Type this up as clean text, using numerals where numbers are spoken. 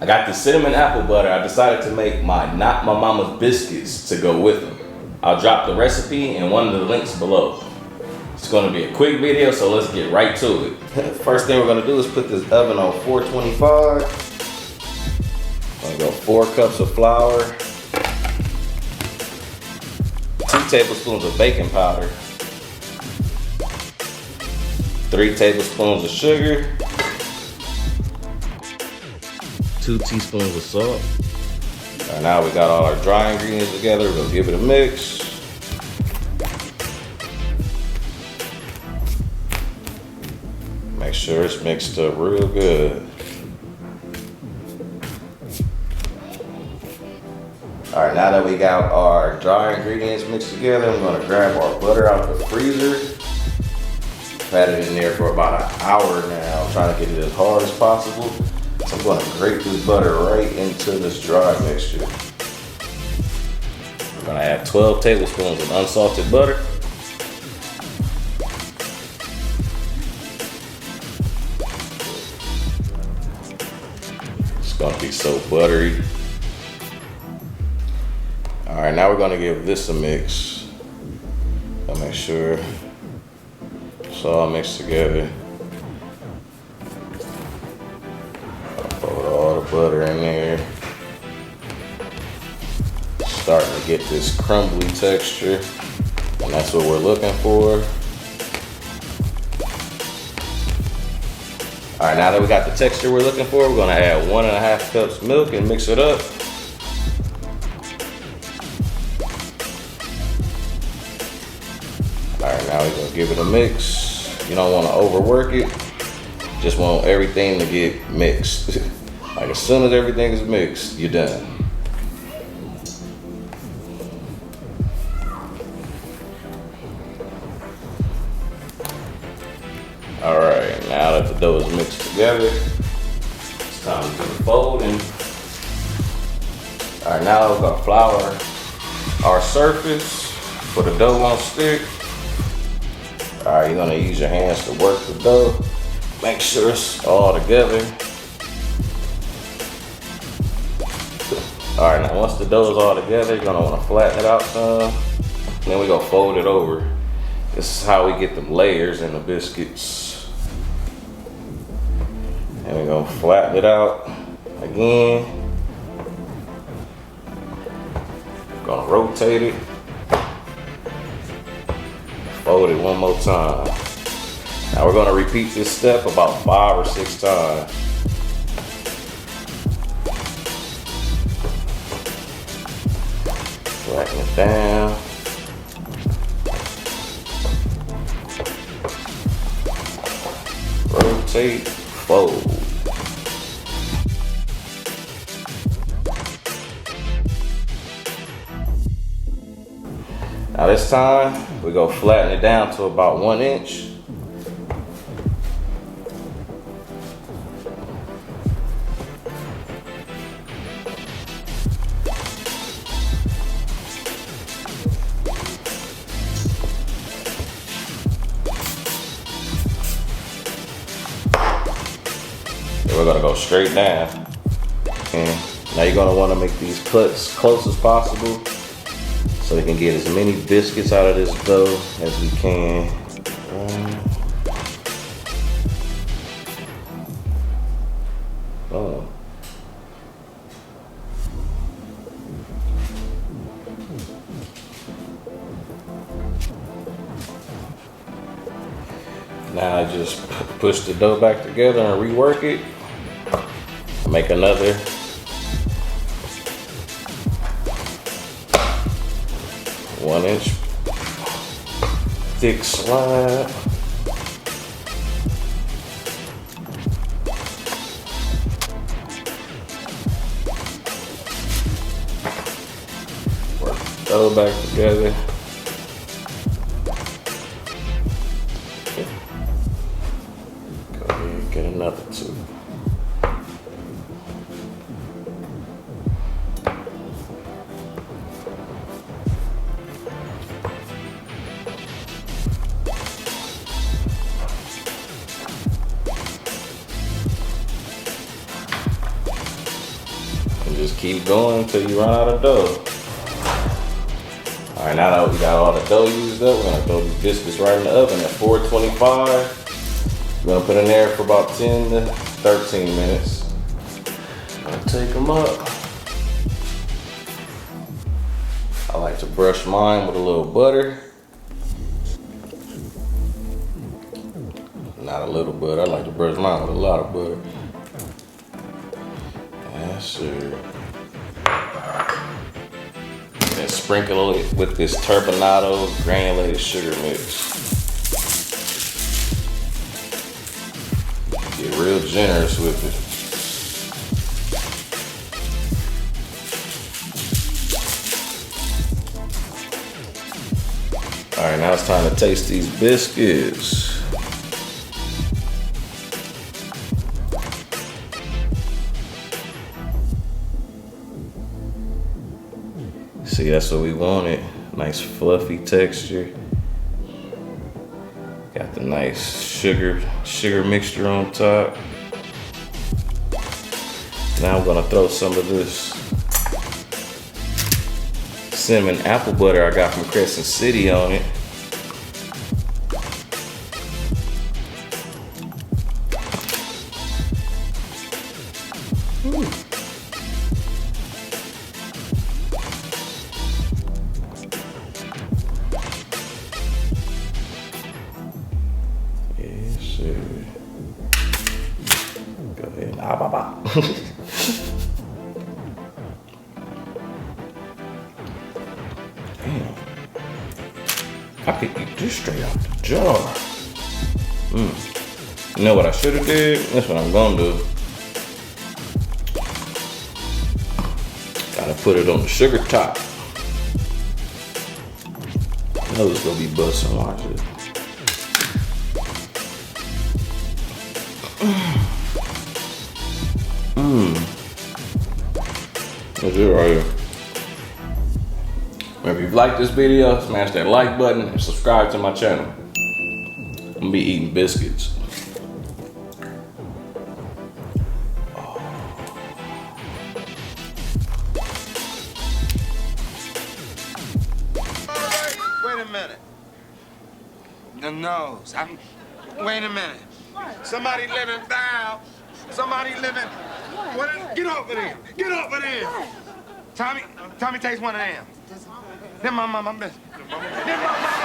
I got the cinnamon apple butter. I decided to make my Not My Mama's biscuits to go with them. I'll drop the recipe in one of the links below. It's gonna be a quick video, so let's get right to it. First thing we're gonna do is put this oven on 425. I'm gonna go 4 cups of flour, 2 tablespoons of baking powder, 3 tablespoons of sugar, 2 teaspoons of salt. All right, now we got all our dry ingredients together. We're gonna give it a mix. Make sure it's mixed up real good. All right, now that we got our dry ingredients mixed together, I'm gonna grab our butter out the freezer. I've had it in there for about an hour now, trying to get it as hard as possible. So I'm gonna grate this butter right into this dry mixture. I'm gonna add 12 tablespoons of unsalted butter. It's gonna be so buttery. All right, now we're gonna give this a mix. I'll make sure it's all mixed together. All the butter in there. Starting to get this crumbly texture, and that's what we're looking for. All right, now that we got the texture we're looking for, we're gonna add 1.5 cups milk and mix it up. All right, now we're gonna give it a mix. You don't wanna overwork it. Just want everything to get mixed. Like as soon as everything is mixed, you're done. All right, now that the dough is mixed together, it's time to do the folding. All right, now we're gonna flour our surface for the dough won't stick. All right, you're gonna use your hands to work the dough. Make sure it's all together. All right, now once the dough is all together, you're gonna wanna flatten it out some. Then we're gonna fold it over. This is how we get them layers in the biscuits. And we're gonna flatten it out again. Gonna rotate it. Fold it one more time. Now we're gonna repeat this step about 5 or 6 times. Flatten it down. Rotate, fold. Now this time, we go flatten it down to about 1 inch. We're gonna go straight down. And now you're gonna wanna make these cuts close as possible so we can get as many biscuits out of this dough as we can. Oh. Now I just push the dough back together and rework it. Make another 1 inch thick slab. Work the dough back together. Go ahead and get another 2. just keep going until you run out of dough. All right, now that we got all the dough used up, we're gonna throw these biscuits right in the oven at 425. We're gonna put in there for about 10 to 13 minutes. I'll take them up. I like to brush mine with a little butter. Not a little butter, I like to brush mine with a lot of butter. Yes, sir. And sprinkle it with this turbinado granulated sugar mix. Get real generous with it. All right, now it's time to taste these biscuits. See, that's what we wanted. Nice fluffy texture. Got the nice sugar mixture on top. Now I'm gonna throw some of this cinnamon apple butter I got from Crescent City on it. Yes, sir. Go ahead and Damn. I could eat this straight out the jar. You know what I should have did? That's what I'm gonna do. Gotta put it on the sugar top. I know it's gonna be busting, watch it. That's it right here. If you've liked this video, smash that like button and subscribe to my channel. I'm gonna be eating biscuits. Wait a minute. The nose. Wait a minute. Somebody living foul. Somebody living. What? Get off of there. Get off of there. Tommy, taste one of them. Then my mama. Then my mama.